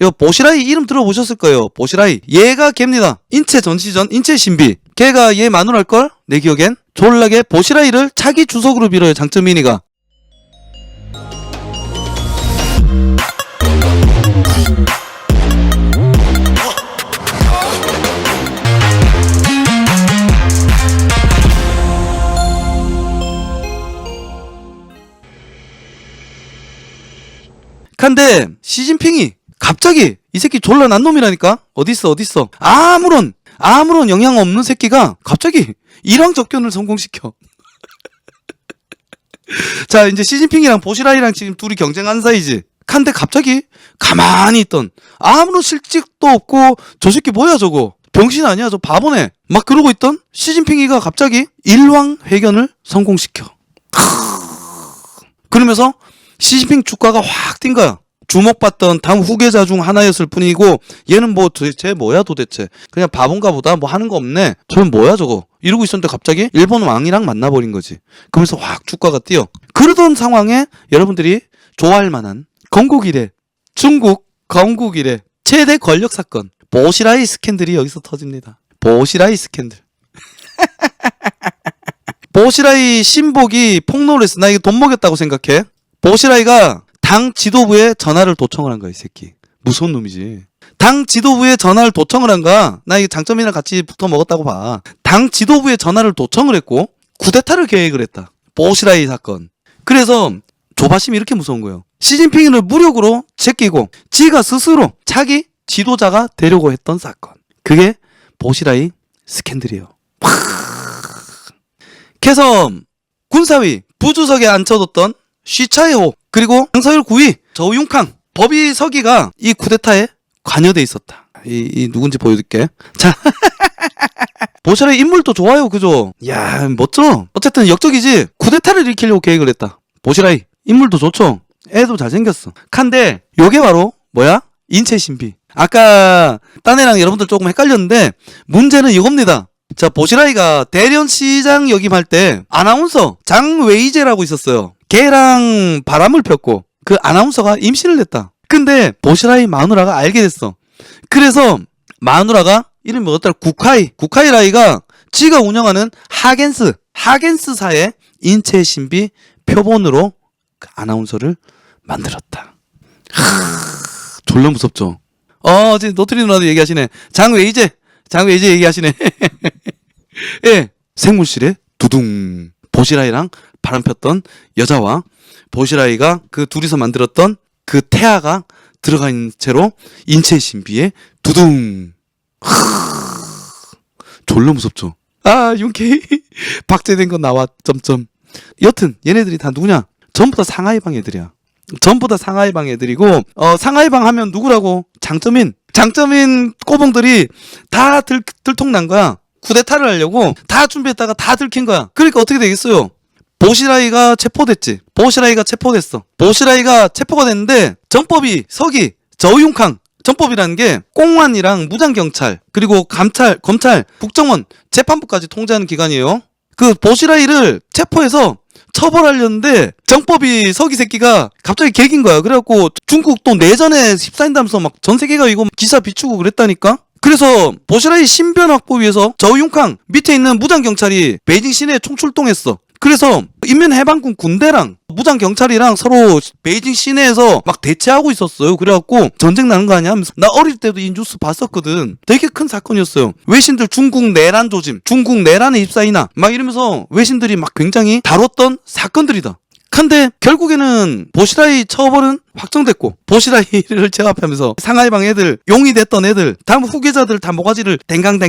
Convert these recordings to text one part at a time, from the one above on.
이거 보시라이 이름 들어보셨을 거예요. 보시라이. 얘가 걔입니다. 인체 전시전, 인체 신비. 걔가 얘 마누랄걸? 내 기억엔. 졸라게 보시라이를 차기 주석으로 빌어요. 장점민이가. 근데 시진핑이 갑자기 이 새끼 졸라 난 놈이라니까? 어딨어? 아무런 영향 없는 새끼가 갑자기 일왕적견을 성공시켜. 자, 이제 시진핑이랑 보시라이랑 지금 둘이 경쟁한 사이지. 근데 갑자기 가만히 있던 아무런 실직도 없고 저 새끼 뭐야 저거? 병신 아니야? 저 바보네. 막 그러고 있던 시진핑이가 갑자기 일왕회견을 성공시켜. 그러면서 시진핑 주가가 확 뛴 거야. 주목받던 다음 후계자 중 하나였을 뿐이고 얘는 뭐 도대체 뭐야 도대체. 그냥 바본가 보다 뭐 하는 거 없네. 저는 뭐야 저거. 이러고 있었는데 갑자기 일본 왕이랑 만나버린 거지. 그러면서 확 주가가 뛰어. 그러던 상황에 여러분들이 좋아할 만한 건국 이래 중국 건국 이래 최대 권력 사건 보시라이 스캔들이 여기서 터집니다. 보시라이 스캔들. 보시라이 신복이 폭로를 했어. 나 이거 돈 먹였다고 생각해. 보시라이가 당 지도부에 전화를 도청을 한 거야, 이 새끼. 무서운 놈이지. 당 지도부에 전화를 도청을 한 거야. 나 이거 장점이랑 같이 붙어 먹었다고 봐. 당 지도부에 전화를 도청을 했고 쿠데타를 계획을 했다. 보시라이 사건. 그래서 조바심이 이렇게 무서운 거예요. 시진핑을 무력으로 제끼고 지가 스스로 차기 지도자가 되려고 했던 사건. 그게 보시라이 스캔들이에요. 그래서 군사위 부주석에 앉혀뒀던 쉬차이호 그리고 양서열 구위 저우융캉 법이 서기가 이 쿠데타에 관여돼 있었다. 이 누군지 보여줄게. 자, 보시라이 인물도 좋아요, 그죠? 야, 멋져. 어쨌든 역적이지. 쿠데타를 일으키려고 계획을 했다. 보시라이 인물도 좋죠. 애도 잘생겼어. 근데 요게 바로 뭐야? 인체 신비. 아까 딴 애랑 여러분들 조금 헷갈렸는데 문제는 이겁니다. 자, 보시라이가 대련시장 역임할 때 아나운서 장웨이제라고 있었어요. 걔랑 바람을 폈고 그 아나운서가 임신을 했다. 근데 보시라이 마누라가 알게 됐어. 그래서 마누라가 이름이 뭐였더라? 구카이라이가 지가 운영하는 하겐스사의 인체 신비 표본으로 그 아나운서를 만들었다. 졸라 무섭죠? 지금 노트리 누나도 얘기하시네. 장웨이제 얘기하시네. 예. 생물실에 두둥. 보시라이랑 바람 폈던 여자와 보시라이가 그 둘이서 만들었던 그 태아가 들어가 있는 채로 인체 신비에 두둥. 졸라 무섭죠? 윤케이. 박제된 거 나와. 점점. 여튼 얘네들이 다 누구냐? 전부 다 상하이방 애들이야. 전부 다 상하이방 애들이고 상하이방 하면 누구라고? 장점인 꼬봉들이 다 들통난 거야. 쿠데타를 하려고 다 준비했다가 다 들킨 거야. 그러니까 어떻게 되겠어요? 보시라이가 체포됐지. 보시라이가 체포가 됐는데 정법이 서기 저우융캉 정법이라는 게 공안이랑 무장경찰 그리고 검찰 국정원 재판부까지 통제하는 기관이에요. 그 보시라이를 체포해서 처벌하려는데 정법이 서기 새끼가 갑자기 개긴 거야. 그래갖고 중국 또 내전에 휩싸인다면서 막 전 세계가 이거 기사 비추고 그랬다니까. 그래서 보시라이 신변 확보 위해서 저우융캉 밑에 있는 무장경찰이 베이징 시내에 총출동했어. 그래서 인민해방군 군대랑 무장경찰이랑 서로 베이징 시내에서 막 대치하고 있었어요. 그래갖고 전쟁 나는 거 아니야 하면서 나 어릴 때도 이 뉴스 봤었거든. 되게 큰 사건이었어요. 외신들 중국 내란 조짐, 중국 내란에 입사이나 막 이러면서 외신들이 막 굉장히 다뤘던 사건들이다. 근데 결국에는 보시라이 처벌은 확정됐고 보시라이를 제압하면서 상하이방 애들 용이 됐던 애들 다음 후계자들 다 모가지를 댕강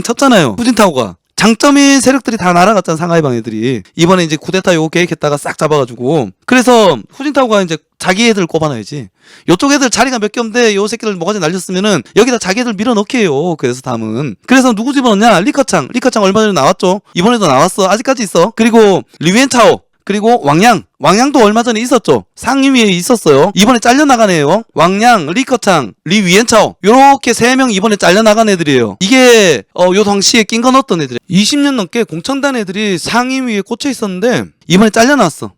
쳤잖아요. 후진타오가. 장점인 세력들이 다 날아갔잖아. 상하이방 애들이. 이번에 이제 쿠데타 요거 계획했다가 싹 잡아가지고. 그래서 후진타오가 이제 자기 애들 꼽아놔야지. 요쪽 애들 자리가 몇 개 없는데 요 새끼들 모가지 날렸으면은 여기다 자기 애들 밀어넣게 해요. 그래서 다음은. 그래서 누구 집어넣냐? 리커창 얼마 전에 나왔죠. 이번에도 나왔어. 아직까지 있어. 그리고 리웬차오. 그리고 왕양도 얼마 전에 있었죠. 상임위에 있었어요. 이번에 잘려나간 애예요. 왕양, 리커창, 리위엔차오 요렇게 3명 이번에 잘려나간 애들이에요. 이게 요 당시에 낀 건 어떤 애들이에요. 20년 넘게 공천단 애들이 상임위에 꽂혀 있었는데 이번에 잘려나왔어.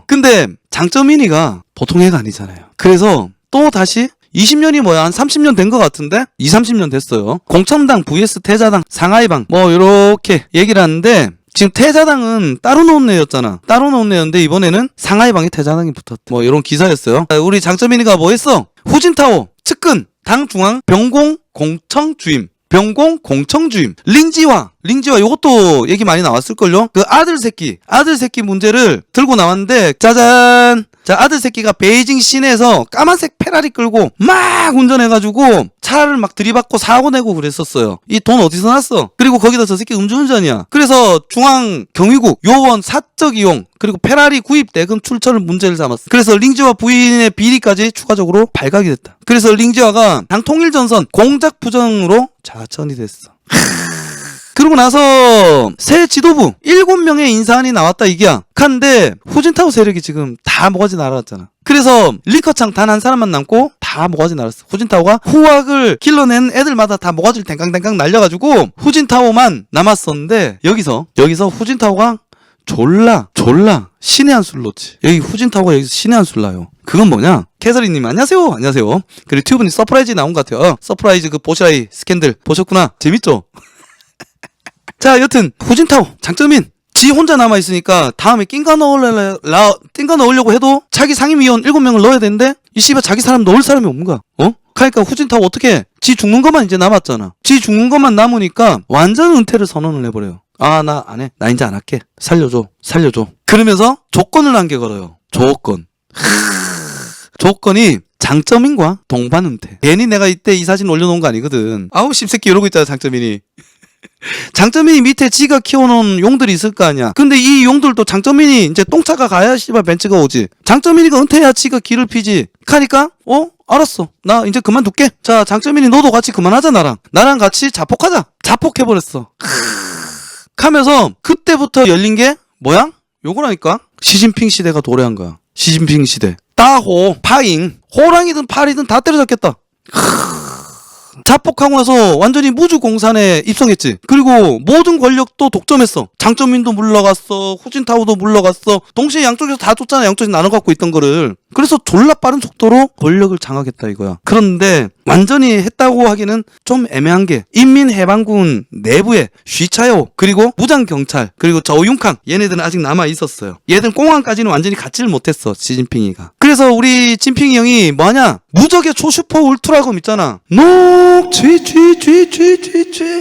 근데 장점인이가 보통 애가 아니잖아요. 그래서 또 다시 20년이 뭐야? 한 30년 된 것 같은데? 2, 30년 됐어요. 공천당 vs 태자당, 상하이방 뭐 요렇게 얘기를 하는데 지금 태자당은 따로 놓은 애였잖아. 따로 놓은 애였는데 이번에는 상하이방에 태자당이 붙었대. 뭐 이런 기사였어요. 우리 장점인이가 뭐 했어? 후진타오, 측근, 당 중앙, 병공, 공청 주임. 병공 공청 주임. 링지화 요것도 얘기 많이 나왔을걸요. 그 아들 새끼 문제를 들고 나왔는데 짜잔. 자, 아들 새끼가 베이징 시내에서 까만색 페라리 끌고 막 운전해가지고 차를 막 들이받고 사고 내고 그랬었어요. 이 돈 어디서 났어? 그리고 거기다 저 새끼 음주운전이야. 그래서 중앙 경위국 요원 사적 이용 그리고 페라리 구입 대금 출처를 문제를 삼았어. 그래서 링지화 부인의 비리까지 추가적으로 발각이 됐다. 그래서 링지화가 당 통일전선 공작 부정으로 자천이 됐어. 그러고 나서 새 지도부 7명의 인사안이 나왔다 이게야. 한데 후진타오 세력이 지금 다 모가지 날아갔잖아. 그래서 리커창 단 한 사람만 남고 다 모가지 날았어. 후진타오가 후학을 길러낸 애들마다 다 모가지를 댕강댕강 날려가지고 후진타오만 남았었는데 여기서 후진타오가 졸라 신의 한수를 놓지. 여기 후진타오가 여기서 신의 한수를 놔요. 그건 뭐냐? 캐서린님 안녕하세요. 그리고 튜브님 서프라이즈 나온 것 같아요. 서프라이즈 그 보시라이 스캔들 보셨구나. 재밌죠? 자, 여튼 후진타오 장점인 지 혼자 남아있으니까 다음에 낀가 넣으려고 해도 자기 상임위원 7명을 넣어야 되는데 이 씨발 자기 사람 넣을 사람이 없는 거야. 그러니까 후진타오 어떻게 지 죽는 것만 이제 남았잖아. 지 죽는 것만 남으니까 완전 은퇴를 선언을 해버려요. 아, 나 안 해. 나 이제 안 할게. 살려줘. 그러면서 조건을 한 개 걸어요. 조건이 장점인과 동반 은퇴. 괜히 내가 이때 이 사진 올려놓은 거 아니거든. 아우 씹새끼 이러고 있잖아 장점인이. 장점인이 밑에 지가 키워놓은 용들이 있을 거 아니야. 근데 이 용들도 장점인이 이제 똥차가 가야 씨발 벤츠가 오지. 장점인이가 은퇴해야 지가 길을 피지. 하니까 알았어. 나 이제 그만둘게. 자, 장점인이 너도 같이 그만하자 나랑 같이 자폭하자. 자폭해버렸어. 하면서 그때부터 열린 게 뭐야? 요거라니까. 시진핑 시대가 도래한 거야. 시진핑 시대. 따호, 파잉, 호랑이든 파리든 다 때려잡겠다. 자폭하고 나서 완전히 무주공산에 입성했지. 그리고 모든 권력도 독점했어. 장점인도 물러갔어. 후진타오도 물러갔어. 동시에 양쪽에서 다 쫓잖아. 양쪽에서 나눠 갖고 있던 거를. 그래서 졸라 빠른 속도로 권력을 장악했다 이거야. 그런데 완전히 했다고 하기는 좀 애매한 게 인민해방군 내부에 쉬차요 그리고 무장경찰 그리고 저우융캉 얘네들은 아직 남아 있었어요. 얘들 공항까지는 완전히 갖지를 못했어 시진핑이가. 그래서 우리 진핑이 형이 뭐하냐? 무적의 초슈퍼 울트라검 있잖아.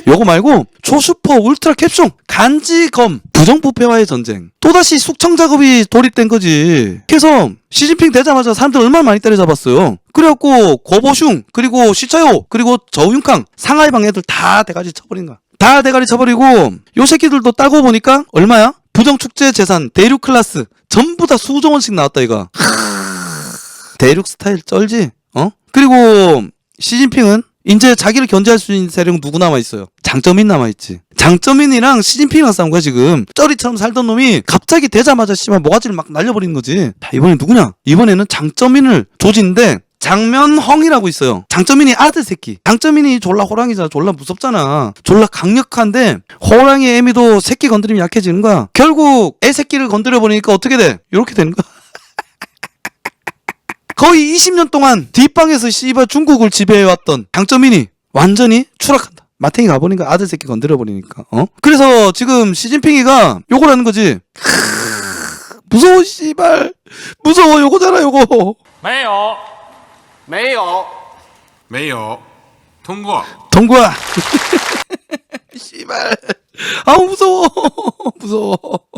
요거 말고 초슈퍼 울트라 캡숑 간지검 부정부패와의 전쟁. 또다시 숙청 작업이 돌입된 거지. 그래서 시진핑 되자마자 사람들 얼마나 많이 때려잡았어요. 그래갖고 고보슝 그리고 시차요 그리고 저우융캉 상하이방 애들 다 대가리 쳐버린 거야. 다 대가리 쳐버리고 요 새끼들도 따고 보니까 얼마야? 부정축제 재산 대륙 클래스 전부 다 수조 원씩 나왔다 이거. 대륙 스타일 쩔지? 그리고 시진핑은 이제 자기를 견제할 수 있는 세력은 누구 남아있어요? 장점인 남아있지. 장점인이랑 시진핑이랑 싸운 거야 지금. 쩌리처럼 살던 놈이 갑자기 되자마자 씨발 모가지를 막 날려버리는 거지. 이번엔 누구냐? 이번에는 장점인을 조진데 장면헝이라고 있어요. 장점인이 아들 새끼. 장점인이 졸라 호랑이잖아. 졸라 무섭잖아. 졸라 강력한데 호랑이 애미도 새끼 건드리면 약해지는 거야. 결국 애 새끼를 건드려버리니까 어떻게 돼? 이렇게 되는 거야. 거의 20년 동안 뒷방에서 씨발 중국을 지배해왔던 장점인이 완전히 추락한다. 마탱이 가버리니까 아들 새끼 건드려버리니까. 그래서 지금 시진핑이가 요걸 하는 거지. 무서워 씨발. 무서워 요거잖아 요거. 没有通过 통과. 씨발. 아우 무서워.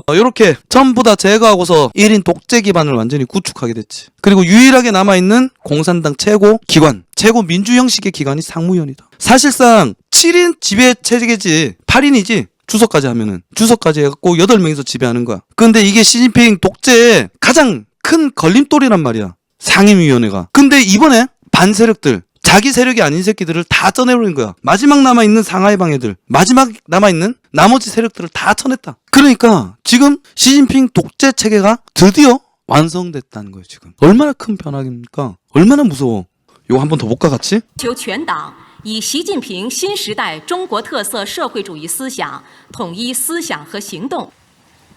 요렇게 전부 다 제거하고서 1인 독재 기반을 완전히 구축하게 됐지. 그리고 유일하게 남아있는 공산당 최고 기관, 최고 민주 형식의 기관이 상무위원이다. 사실상 7인 지배 체제겠지. 8인이지. 주석까지 하면은. 주석까지 해갖고 8명이서 지배하는 거야. 근데 이게 시진핑 독재의 가장 큰 걸림돌이란 말이야. 상임위원회가. 근데 이번에 반세력들, 자기 세력이 아닌 새끼들을 다 쪄내버린 거야. 마지막 남아있는 상하이방 애들, 마지막 남아있는 나머지 세력들을 다 쳐냈다. 그러니까 지금 시진핑 독재 체계가 드디어 완성됐다는 거예요. 지금 얼마나 큰 변화입니까? 얼마나 무서워. 이거 한 번 더 볼까 같이? 求全党以习近平新时代中国特色社会主义思想统一思想和行动。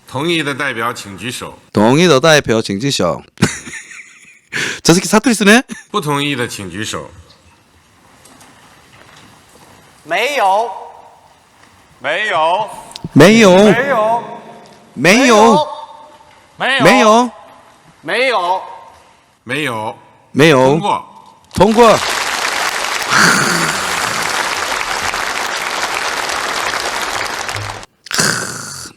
同意的代表请举手。 동의 더代表请举手. 저 새끼 사투리 쓰네? 不同意的请举手。没有，没有，没有没有，没有没有，没有没有，没有，没有通过。 통과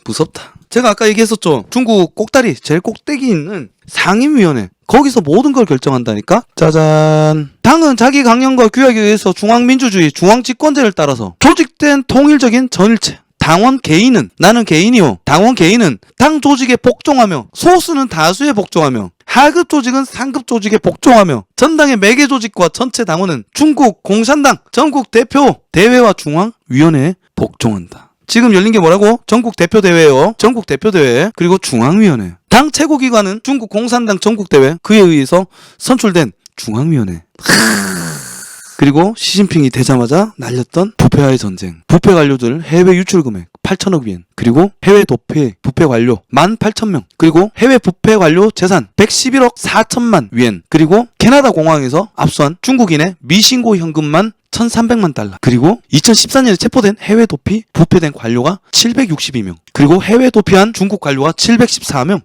무섭다. 제가 아까 얘기했었죠. 중국 꼭다리 제일 꼭대기 있는 상임위원회. 거기서 모든 걸 결정한다니까? 짜잔. 당은 자기 강령과 규약에 의해서 중앙민주주의, 중앙집권제를 따라서 조직된 통일적인 전일체. 당원 개인은 나는 개인이요. 당원 개인은 당 조직에 복종하며 소수는 다수에 복종하며 하급 조직은 상급 조직에 복종하며 전당의 매개 조직과 전체 당원은 중국 공산당 전국 대표 대회와 중앙위원회에 복종한다. 지금 열린 게 뭐라고? 전국 대표 대회요. 전국 대표 대회 그리고 중앙위원회. 당 최고 기관은 중국 공산당 전국 대회 그에 의해서 선출된 중앙위원회. 그리고 시진핑이 되자마자 날렸던 부패와의 전쟁. 부패 관료들 해외 유출 금액 8천억 위엔. 그리고 해외 도피 부패 관료 18,000명. 그리고 해외 부패 관료 재산 111억 4천만 위엔. 그리고 캐나다 공항에서 압수한 중국인의 미신고 현금만 1,300만 달러. 그리고 2014년에 체포된 해외 도피 부패된 관료가 762명. 그리고 해외 도피한 중국 관료가 714명.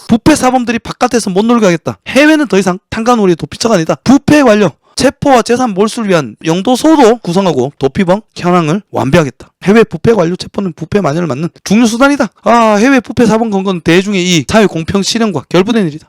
부패 사범들이 바깥에서 못 놀게 하겠다. 해외는 더 이상 탄간오리의 도피처가 아니다. 부패 관료 체포와 재산 몰수를 위한 영도소도 구성하고 도피범 현황을 완비하겠다. 해외 부패 관료 체포는 부패 만연을 막는 중요 수단이다. 아, 해외 부패 사범 건건 대중의 이 사회 공평 실현과 결부된 일이다.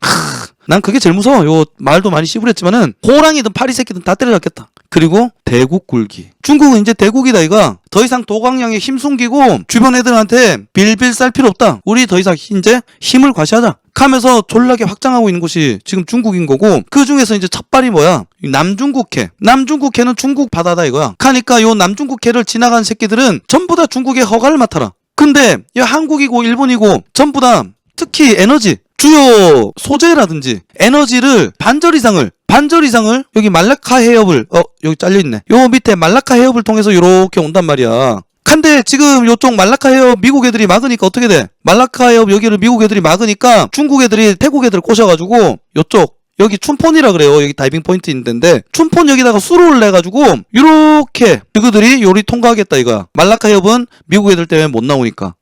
난 그게 제일 무서워. 요 말도 많이 씨부렸지만은 호랑이든 파리 새끼든 다 때려잡겠다. 그리고 대국 굴기. 중국은 이제 대국이다 이거. 더 이상 도강량에 힘 숨기고 주변 애들한테 빌빌 쌀 필요 없다. 우리 더 이상 이제 힘을 과시하자. 하면서 졸라게 확장하고 있는 곳이 지금 중국인 거고 그 중에서 이제 첫발이 뭐야? 남중국해. 남중국해는 중국 바다다 이거야. 그러니까 요 남중국해를 지나간 새끼들은 전부 다 중국의 허가를 맡아라. 근데 야 한국이고 일본이고 전부 다 특히 에너지 주요 소재라든지 에너지를 반절 이상을 여기 말라카 해협을 여기 잘려있네. 요 밑에 말라카 해협을 통해서 요렇게 온단 말이야. 근데 지금 요쪽 말라카 해협 미국 애들이 막으니까 어떻게 돼? 말라카 해협 여기를 미국 애들이 막으니까 중국 애들이 태국 애들 꼬셔가지고 요쪽 여기 춘폰이라 그래요. 여기 다이빙 포인트 있는데 춘폰 여기다가 수로를 내가지고 요렇게 그들이 요리 통과하겠다 이거야. 말라카 해협은 미국 애들 때문에 못 나오니까.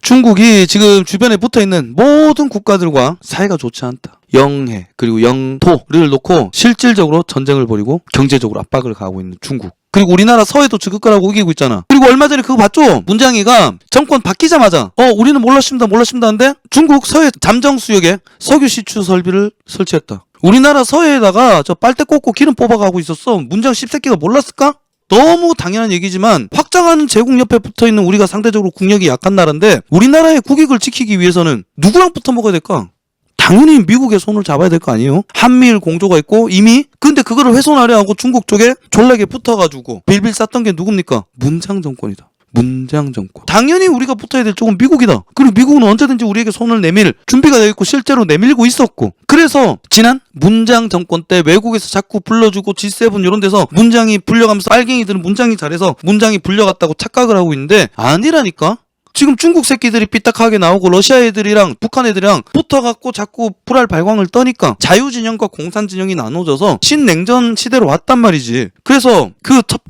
중국이 지금 주변에 붙어있는 모든 국가들과 사이가 좋지 않다. 영해 그리고 영토를 놓고 실질적으로 전쟁을 벌이고 경제적으로 압박을 가하고 있는 중국. 그리고 우리나라 서해도 지긋거라고 우기고 있잖아. 그리고 얼마 전에 그거 봤죠? 문장이가 정권 바뀌자마자 우리는 몰랐습니다 하는데 중국 서해 잠정수역에 석유 시추 설비를 설치했다. 우리나라 서해에다가 저 빨대 꽂고 기름 뽑아가고 있었어. 문장 씹새끼가 몰랐을까? 너무 당연한 얘기지만 확장하는 제국 옆에 붙어있는 우리가 상대적으로 국력이 약한 나라인데 우리나라의 국익을 지키기 위해서는 누구랑 붙어 먹어야 될까? 당연히 미국의 손을 잡아야 될 거 아니에요? 한미일 공조가 있고 이미 근데 그거를 훼손하려 하고 중국 쪽에 졸라게 붙어가지고 빌빌 쌌던 게 누굽니까? 문장 정권이다. 문장 정권. 당연히 우리가 붙어야 될 쪽은 미국이다. 그리고 미국은 언제든지 우리에게 손을 내밀 준비가 되어 있고 실제로 내밀고 있었고 그래서 지난 문장 정권 때 외국에서 자꾸 불러주고 G7 이런 데서 문장이 불려가면서 빨갱이들은 문장이 잘해서 문장이 불려갔다고 착각을 하고 있는데 아니라니까. 지금 중국 새끼들이 삐딱하게 나오고 러시아 애들이랑 북한 애들이랑 붙어갖고 자꾸 불알 발광을 떠니까 자유진영과 공산진영이 나눠져서 신냉전 시대로 왔단 말이지. 그래서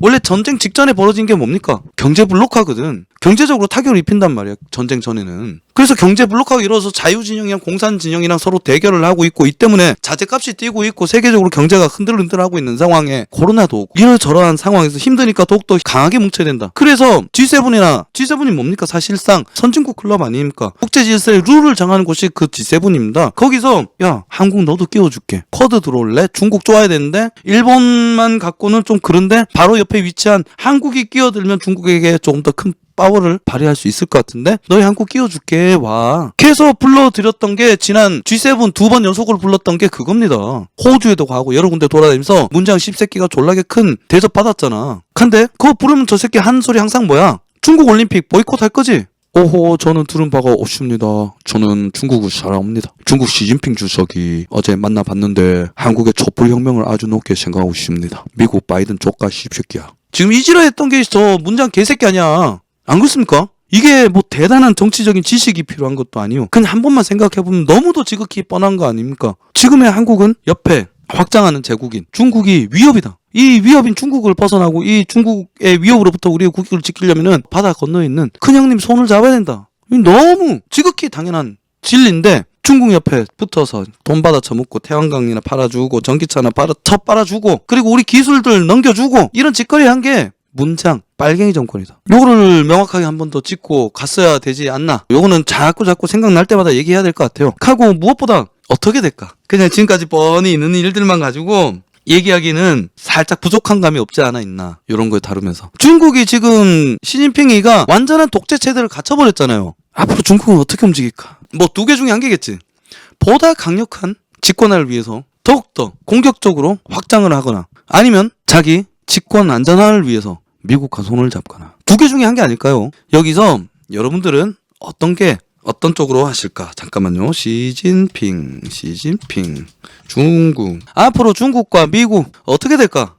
원래 전쟁 직전에 벌어진 게 뭡니까? 경제 블록화거든. 경제적으로 타격을 입힌단 말이야. 전쟁 전에는. 그래서 경제 블록화가 이루어서 자유진영이랑 공산진영이랑 서로 대결을 하고 있고 이 때문에 자재값이 뛰고 있고 세계적으로 경제가 흔들흔들하고 있는 상황에 코로나도 오고 이러저러한 상황에서 힘드니까 더욱더 강하게 뭉쳐야 된다. 그래서 G7이 뭡니까? 사실상 선진국 클럽 아닙니까? 국제 질서의 룰을 정하는 곳이 그 G7입니다. 거기서 야 한국 너도 끼워줄게. 쿼드 들어올래? 중국 좋아야 되는데 일본만 갖고는 좀 그런데 바로 옆에 위치한 한국이 끼어들면 중국에게 조금 더 큰 파워를 발휘할 수 있을 것 같은데 너희 한국 끼워줄게 와. 그래서 불러드렸던 게 지난 G7 두 번 연속으로 불렀던 게 그겁니다. 호주에도 가고 여러 군데 돌아다니면서 문장 씹새끼가 졸라게 큰 대접 받았잖아. 근데 그거 부르면 저 새끼 하는 소리 항상 뭐야? 중국 올림픽 보이콧 할 거지? 오호 저는 들은 바가 없습니다. 저는 중국을 사랑합니다. 중국 시진핑 주석이 어제 만나봤는데 한국의 촛불혁명을 아주 높게 생각하고 있습니다. 미국 바이든 조카 씹새끼야. 지금 이지랄 했던 게 저 문장 개새끼 아니야. 안 그렇습니까? 이게 뭐 대단한 정치적인 지식이 필요한 것도 아니요. 그냥 한 번만 생각해보면 너무도 지극히 뻔한 거 아닙니까? 지금의 한국은 옆에 확장하는 제국인 중국이 위협이다. 이 위협인 중국을 벗어나고 이 중국의 위협으로부터 우리의 국익을 지키려면은 바다 건너에 있는 큰형님 손을 잡아야 된다. 너무 지극히 당연한 진리인데 중국 옆에 붙어서 돈 받아 처먹고 태양광이나 팔아주고 전기차나 빨아주고 그리고 우리 기술들 넘겨주고 이런 짓거리 한 게 문장 빨갱이 정권이다. 요거를 명확하게 한 번 더 짚고 갔어야 되지 않나. 요거는 자꾸 생각날 때마다 얘기해야 될 것 같아요. 하고 무엇보다 어떻게 될까? 그냥 지금까지 뻔히 있는 일들만 가지고 얘기하기는 살짝 부족한 감이 없지 않아 있나. 이런 걸 다루면서 중국이 지금 시진핑이가 완전한 독재 체제를 갖춰버렸잖아요. 앞으로 중국은 어떻게 움직일까? 뭐 두 개 중에 한 개겠지. 보다 강력한 집권화를 위해서 더욱더 공격적으로 확장을 하거나 아니면 자기 집권 안전화를 위해서 미국과 손을 잡거나 두 개 중에 한 게 아닐까요? 여기서 여러분들은 어떤 쪽으로 하실까? 잠깐만요. 시진핑, 중국. 앞으로 중국과 미국 어떻게 될까?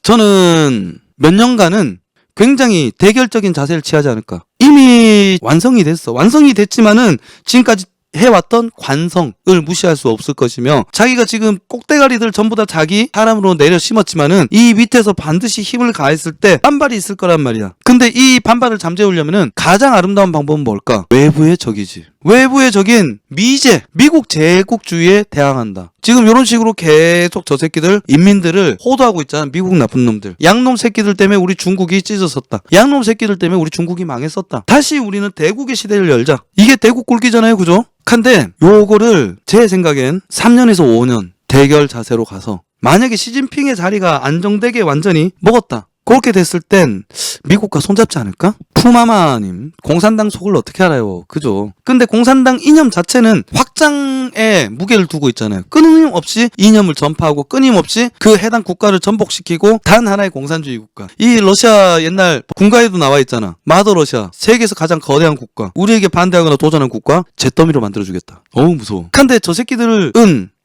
저는 몇 년간은 굉장히 대결적인 자세를 취하지 않을까. 이미 완성이 됐지만은 지금까지 해왔던 관성을 무시할 수 없을 것이며 자기가 지금 꼭대가리들 전부 다 자기 사람으로 내려 심었지만은 이 밑에서 반드시 힘을 가했을 때 반발이 있을 거란 말이야. 근데 이 반발을 잠재우려면은 가장 아름다운 방법은 뭘까? 외부의 적이지. 외부의 적인 미국 제국주의에 대항한다. 지금 이런 식으로 계속 저 새끼들 인민들을 호도하고 있잖아. 미국 나쁜 놈들. 양놈 새끼들 때문에 우리 중국이 찢어졌다. 양놈 새끼들 때문에 우리 중국이 망했었다. 다시 우리는 대국의 시대를 열자. 이게 대국 굴기잖아요. 그죠? 근데 요거를 제 생각엔 3년에서 5년 대결 자세로 가서 만약에 시진핑의 자리가 안정되게 완전히 먹었다. 그렇게 됐을 땐 미국과 손잡지 않을까? 푸마마님, 공산당 속을 어떻게 알아요? 그죠? 근데 공산당 이념 자체는 확장에 무게를 두고 있잖아요. 끊임없이 이념을 전파하고 끊임없이 그 해당 국가를 전복시키고 단 하나의 공산주의 국가. 이 러시아 옛날 군가에도 나와 있잖아. 마더 러시아, 세계에서 가장 거대한 국가. 우리에게 반대하거나 도전한 국가 잿더미로 만들어주겠다. 어우 무서워. 근데 저 새끼들은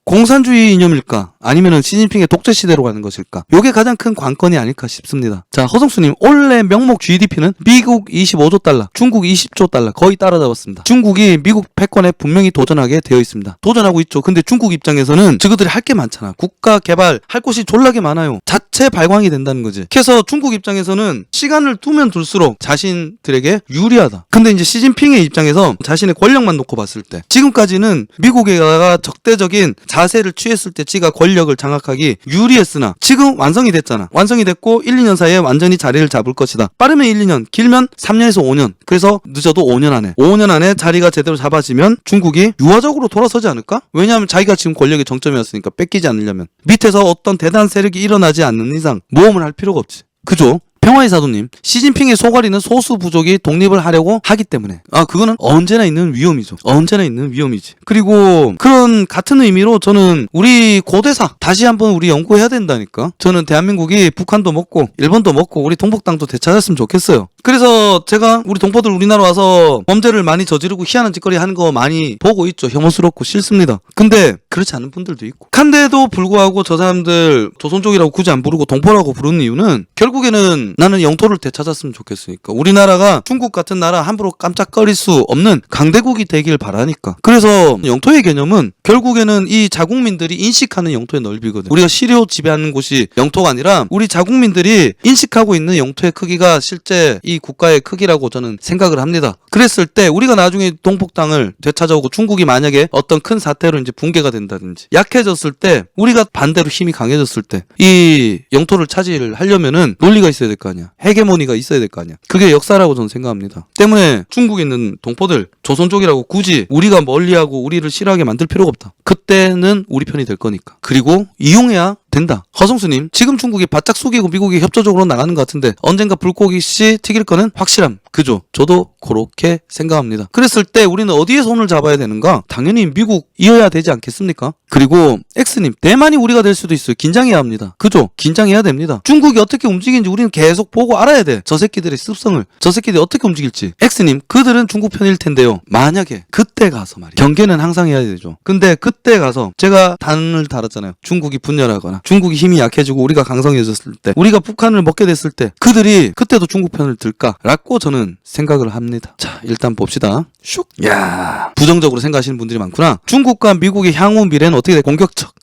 공산주의 이념일까? 아니면은 시진핑의 독재 시대로 가는 것일까? 요게 가장 큰 관건이 아닐까 싶습니다. 자, 허성수님, 올해 명목 GDP는 미국 25조 달러, 중국 20조 달러 거의 따라잡았습니다. 중국이 미국 패권에 분명히 도전하게 되어 있습니다. 도전하고 있죠. 근데 중국 입장에서는 저것들이 할 게 많잖아. 국가 개발 할 곳이 졸라게 많아요. 자체 발광이 된다는 거지. 그래서 중국 입장에서는 시간을 두면 둘수록 자신들에게 유리하다. 근데 이제 시진핑의 입장에서 자신의 권력만 놓고 봤을 때 지금까지는 미국에다가 적대적인 자세를 취했을 때 지가 권력을 장악하기 유리했으나 지금 완성이 됐잖아. 완성이 됐고 1, 2년 사이에 완전히 자리를 잡을 것이다. 빠르면 1, 2년, 길면 3년에서 5년. 그래서 늦어도 5년 안에 자리가 제대로 잡아지면 중국이 유화적으로 돌아서지 않을까? 왜냐하면 자기가 지금 권력의 정점이었으니까 뺏기지 않으려면. 밑에서 어떤 대단한 세력이 일어나지 않는 이상 모험을 할 필요가 없지. 그죠? 평화의 사도님, 시진핑의 소가리는 소수 부족이 독립을 하려고 하기 때문에 그거는 언제나 있는 위험이죠. 언제나 있는 위험이지. 그리고 그런 같은 의미로 저는 우리 고대사 다시 한번 우리 연구해야 된다니까. 저는 대한민국이 북한도 먹고 일본도 먹고 우리 동북땅도 되찾았으면 좋겠어요. 그래서 제가 우리 동포들 우리나라 와서 범죄를 많이 저지르고 희한한 짓거리 하는 거 많이 보고 있죠. 혐오스럽고 싫습니다. 근데 그렇지 않은 분들도 있고. 한데도 불구하고 저 사람들 조선족이라고 굳이 안 부르고 동포라고 부르는 이유는 결국에는 나는 영토를 되찾았으면 좋겠으니까. 우리나라가 중국 같은 나라 함부로 깜짝거릴 수 없는 강대국이 되길 바라니까. 그래서 영토의 개념은 결국에는 이 자국민들이 인식하는 영토의 넓이거든. 우리가 시료 지배하는 곳이 영토가 아니라 우리 자국민들이 인식하고 있는 영토의 크기가 실제 이 국가의 크기라고 저는 생각을 합니다. 그랬을 때 우리가 나중에 동북땅을 되찾아오고 중국이 만약에 어떤 큰 사태로 이제 붕괴가 된다든지 약해졌을 때 우리가 반대로 힘이 강해졌을 때 이 영토를 차지하려면은 논리가 있어야 될 거 아니야. 헤게모니가 있어야 될 거 아니야. 그게 역사라고 저는 생각합니다. 때문에 중국에 있는 동포들 조선족이라고 굳이 우리가 멀리하고 우리를 싫어하게 만들 필요가 없다. 그때는 우리 편이 될 거니까. 그리고 이용해야 된다. 허성수님, 지금 중국이 바짝 숙이고 미국이 협조적으로 나가는 것 같은데 언젠가 불고기씨 튀길 거는 확실함. 그죠? 저도 그렇게 생각합니다. 그랬을 때 우리는 어디에 손을 잡아야 되는가? 당연히 미국이어야 되지 않겠습니까? 그리고 X님, 대만이 우리가 될 수도 있어요. 긴장해야 합니다. 그죠? 긴장해야 됩니다. 중국이 어떻게 움직이는지 우리는 계속 보고 알아야 돼. 저 새끼들의 습성을. 저 새끼들이 어떻게 움직일지. X님, 그들은 중국 편일 텐데요. 만약에 그때 가서 말이야. 경계는 항상 해야 되죠. 근데 그때 가서 제가 단을 달았잖아요. 중국이 분열하거나 중국이 힘이 약해지고 우리가 강성해졌을 때 우리가 북한을 먹게 됐을 때 그들이 그때도 중국 편을 들까라고 저는 생각을 합니다. 합니다. 자, 일단 봅시다. 슉. 야, 부정적으로 생각하시는 분들이 많구나. 중국과 미국의 향후 미래는 어떻게 돼? 공격적,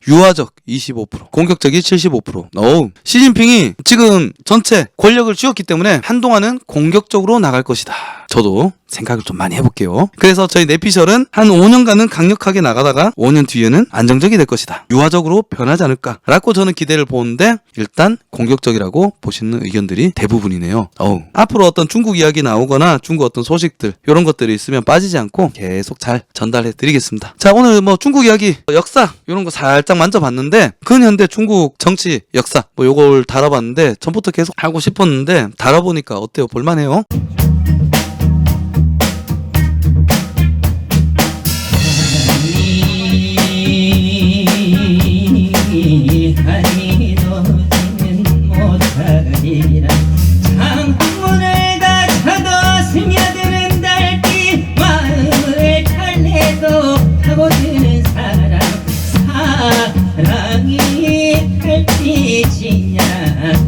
유화적 25%, 공격적이 75%. 어우, 시진핑이 지금 전체 권력을 쥐었기 때문에 한동안은 공격적으로 나갈 것이다. 저도 생각을 좀 많이 해볼게요. 그래서 저희 내피셜은 한 5년간은 강력하게 나가다가 5년 뒤에는 안정적이 될 것이다. 유화적으로 변하지 않을까라고 저는 기대를 보는데 일단 공격적이라고 보시는 의견들이 대부분이네요. 앞으로 어떤 중국 이야기 나오거나 중국 어떤 소식들 이런 것들이 있으면 빠지지 않고 계속 잘 전달해 드리겠습니다. 자, 오늘 뭐 중국 이야기, 역사 이런 거 살짝 만져봤는데 근현대 중국 정치 역사 뭐 요걸 다뤄봤는데 전부터 계속 하고 싶었는데 다뤄보니까 어때요? 볼만해요? 창문을 닫혀도 스며드는 달빛 마음을 달래도 파고드는 사랑 사랑이 달빛이냐